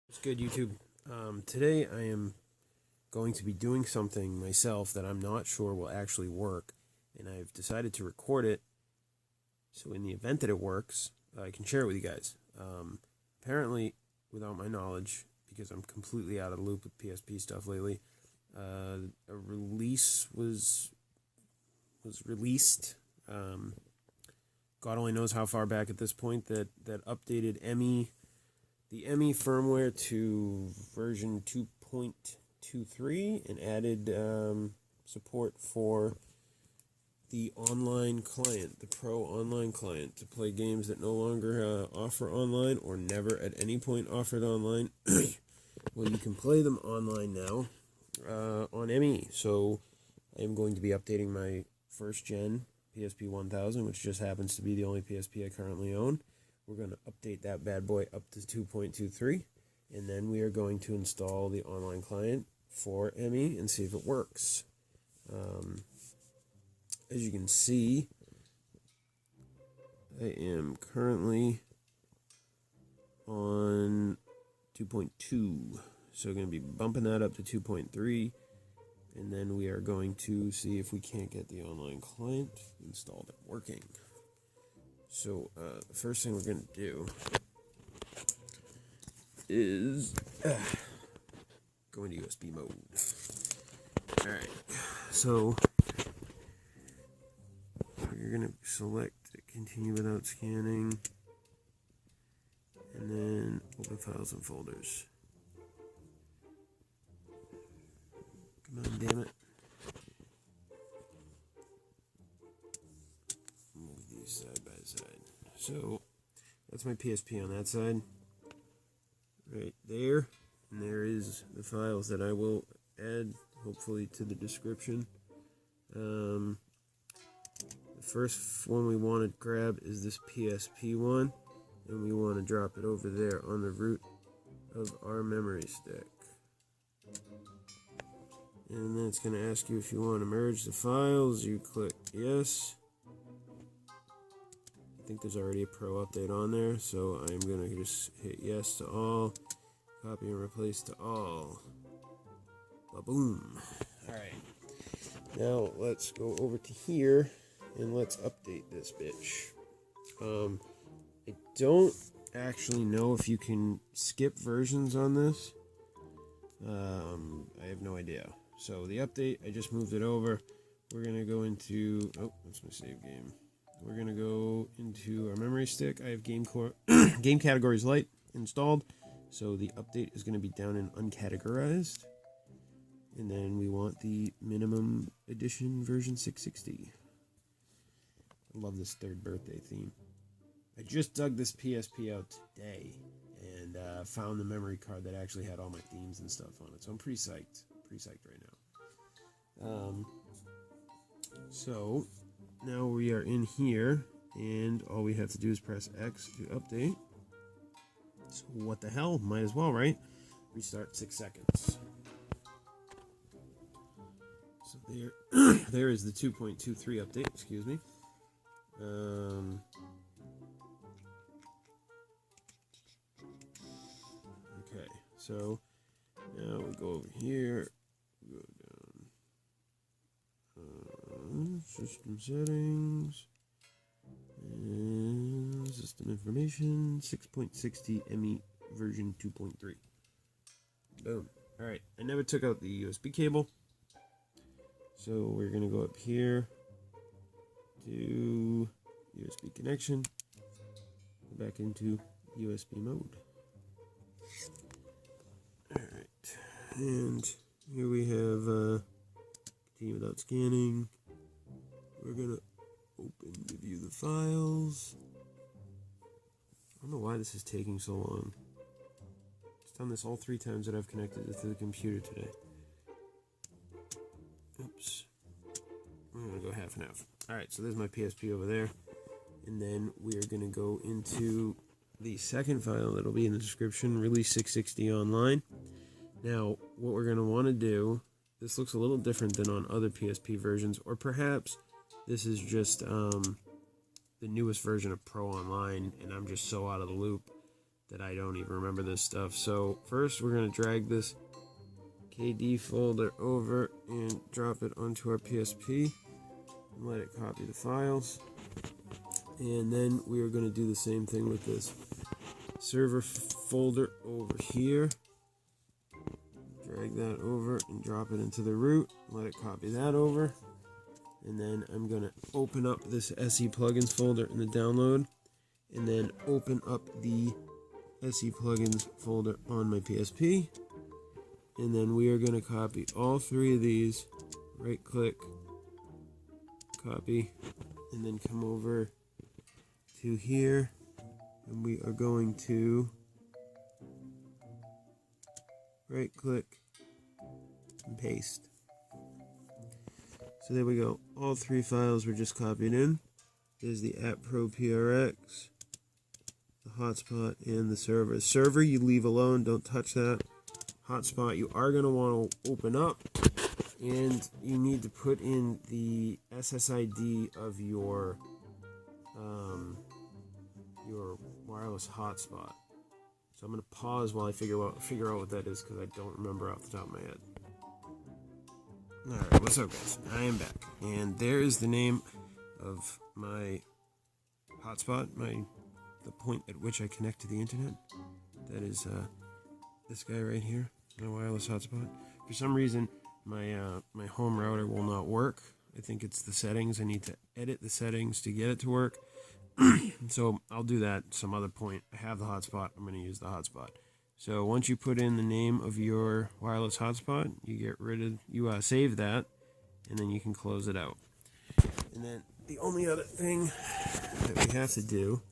What's good, YouTube? Today I am going to be doing something myself that I'm not sure will actually work, and I've decided to record it so in the event that it works, I can share it with you guys. Apparently, without my knowledge, because I'm completely out of the loop with PSP stuff lately, a release was released. God only knows how far back at this point that updated the ME firmware to version 2.23 and added support for the online client, the Pro online client, to play games that no longer offer online or never at any point offered online. Well, you can play them online now on ME. So I am going to be updating my first gen PSP 1000, which just happens to be the only PSP I currently own. We're going to update that bad boy up to 2.23, and then we are going to install the online client for ME and see if it works. As you can see, I am currently on 2.2, so we're going to be bumping that up to 2.3, and then we are going to see if we can't get the online client installed and working. So, the first thing we're going to do is go into USB mode. Alright, so you're going to select continue without scanning, and then open files and folders. Come on, damn it. Move these side by side. So, that's my PSP on that side. Right there. And there is the files that I will add, hopefully, to the description. The first one we want to grab is this PSP one. And we want to drop it over there on the root of our memory stick. And then it's going to ask you if you want to merge the files. You click yes. I think there's already a Pro update on there, so I'm going to just hit yes to all, copy and replace to all. Ba-boom. Alright, now let's go over to here and let's update this bitch. I don't actually know if you can skip versions on this. I have no idea. So the update, I just moved it over. We're going to go into, oh, that's my save game. We're going to go into our memory stick. I have game categories light installed. So the update is going to be down in uncategorized. And then we want the minimum edition version 660. I love this third birthday theme. I just dug this PSP out today and found the memory card that actually had all my themes and stuff on it. So I'm pretty psyched. Right now. So now we are in here, and all we have to do is press X to update. So what the hell? Might as well, right? Restart 6 seconds. So there is the 2.23 update. Excuse me. Okay, so now we go over here. Go down. System settings. And system information. 6.60 ME version 2.3. Boom. Alright, I never took out the USB cable. So we're going to go up here to USB connection. Go back into USB mode. Alright, and here we have continue without scanning. We're going to open to view the files. I don't know why this is taking so long. It's done this all 3 times that I've connected it to the computer today. Oops. I'm going to go half and half. Alright, so there's my PSP over there. And then we are going to go into the second file that'll be in the description, Release 660 Online. Now, what we're going to want to do, this looks a little different than on other PSP versions, or perhaps this is just the newest version of Pro Online, and I'm just so out of the loop that I don't even remember this stuff. So first we're going to drag this KD folder over and drop it onto our PSP and let it copy the files. And then we are going to do the same thing with this server folder over here. Drag that over and drop it into the root. Let it copy that over. And then I'm going to open up this SE plugins folder in the download. And then open up the SE plugins folder on my PSP. And then we are going to copy all three of these. Right click, copy, and then come over to here. And we are going to right click and paste. So there we go. All three files were just copied in. There's the AppPro PRX, the hotspot, and the server. Server you leave alone, don't touch that. Hotspot you are going to want to open up, and you need to put in the SSID of your wireless hotspot. So I'm going to pause while I figure out what that is, because I don't remember off the top of my head. Alright, what's up guys? I am back, and there is the name of my hotspot, the point at which I connect to the internet. That is this guy right here, my wireless hotspot. For some reason, my home router will not work. I think it's the settings. I need to edit the settings to get it to work. So I'll do that some other point. I have the hotspot. I'm going to use the hotspot. So once you put in the name of your wireless hotspot, you save that, and then you can close it out. And then the only other thing that we have to do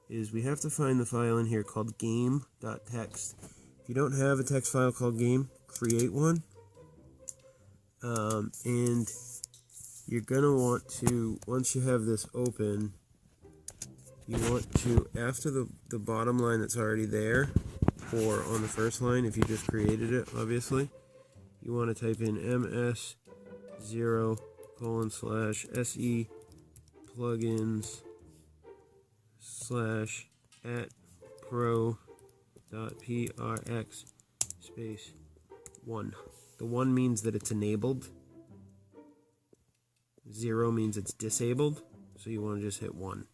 is we have to find the file in here called game.txt. If you don't have a text file called game, create one. And you're going to want to, once you have this open, you want to, after the bottom line that's already there, or on the first line, if you just created it, obviously, you want to type in ms0:/se plugins /@pro.prx space 1. The 1 means that it's enabled. 0 means it's disabled. So you want to just hit 1.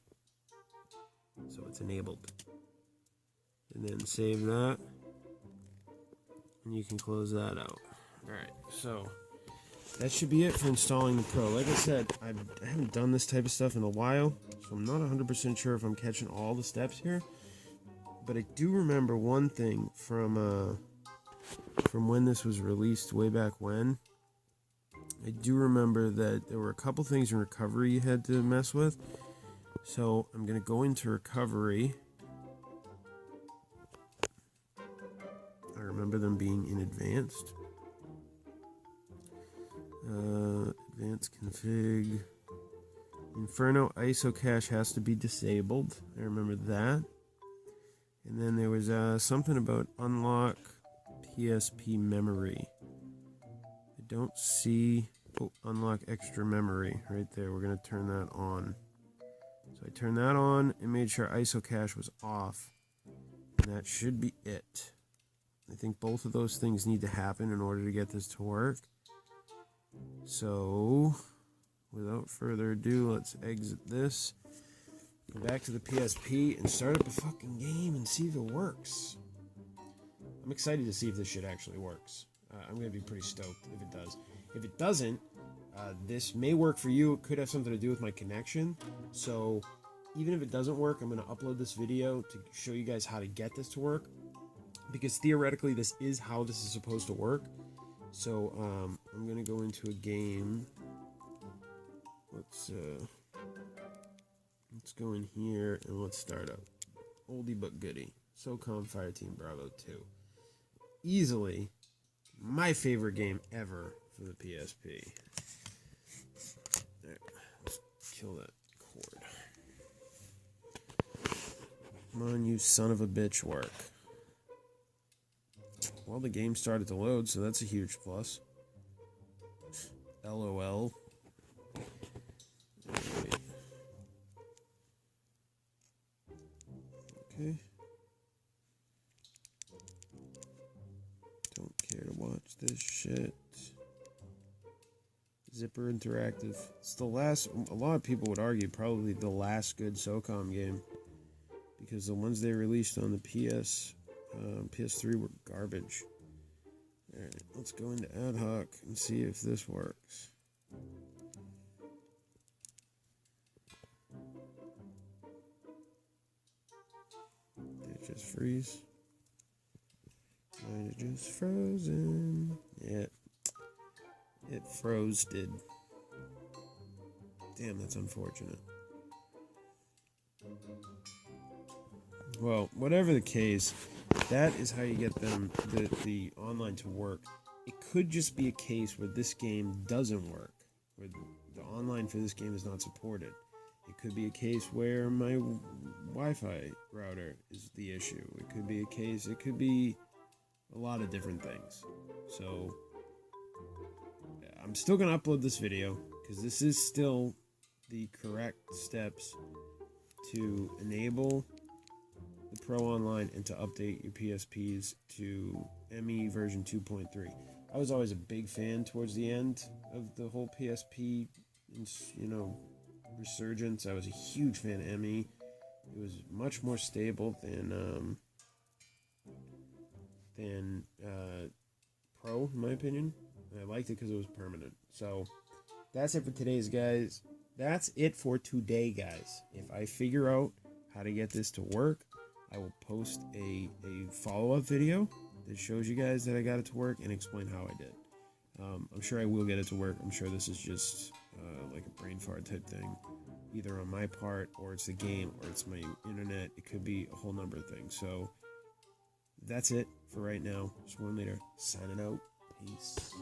So it's enabled. And then save that. And you can close that out. Alright, so that should be it for installing the Pro. Like I said, I haven't done this type of stuff in a while, so I'm not 100% sure if I'm catching all the steps here. But I do remember one thing from when this was released way back when. I do remember that there were a couple things in recovery you had to mess with. So I'm going to go into recovery. I remember them being in advanced. Advanced config. Inferno ISO cache has to be disabled. I remember that. And then there was something about unlock PSP memory. I don't see... Oh, unlock extra memory right there. We're going to turn that on. So I turned that on and made sure ISO cache was off. And that should be it. I think both of those things need to happen in order to get this to work. So, without further ado, let's exit this. Go back to the PSP and start up the fucking game and see if it works. I'm excited to see if this shit actually works. I'm going to be pretty stoked if it does. If it doesn't, this may work for you. It could have something to do with my connection. So, even if it doesn't work, I'm going to upload this video to show you guys how to get this to work. Because theoretically, this is how this is supposed to work. So, I'm going to go into a game. Let's go in here and let's start up. Oldie but goodie. SOCOM Fireteam Bravo 2. Easily my favorite game ever for the PSP. Alright, let's kill that cord. Come on, you son of a bitch, work. Well, the game started to load, so that's a huge plus. LOL. Wait. Okay. Don't care to watch this shit. Zipper Interactive. It's the last, a lot of people would argue, probably the last good SOCOM game. Because the ones they released on the PS3 were garbage. Alright, let's go into ad-hoc and see if this works. Did it just freeze? Mine is just frozen. Yeah, it froze, did. Damn, that's unfortunate. Well, whatever the case, that is how you get them, the online to work. It could just be a case where this game doesn't work, where the online for this game is not supported. It could be a case where my Wi-Fi router is the issue. It could be a case, it could be a lot of different things. So, I'm still going to upload this video, because this is still the correct steps to enable the Pro Online and to update your PSPs to ME version 2.3. I was always a big fan towards the end of the whole PSP, resurgence. I was a huge fan of ME. It was much more stable than Pro, in my opinion. And I liked it because it was permanent. So that's it for today's, guys. That's it for today, guys. If I figure out how to get this to work, I will post a follow-up video that shows you guys that I got it to work and explain how I did. I'm sure I will get it to work. I'm sure this is just like a brain fart type thing, either on my part, or it's the game, or it's my internet. It could be a whole number of things. So that's it for right now. Swarm Leader signing out. Peace.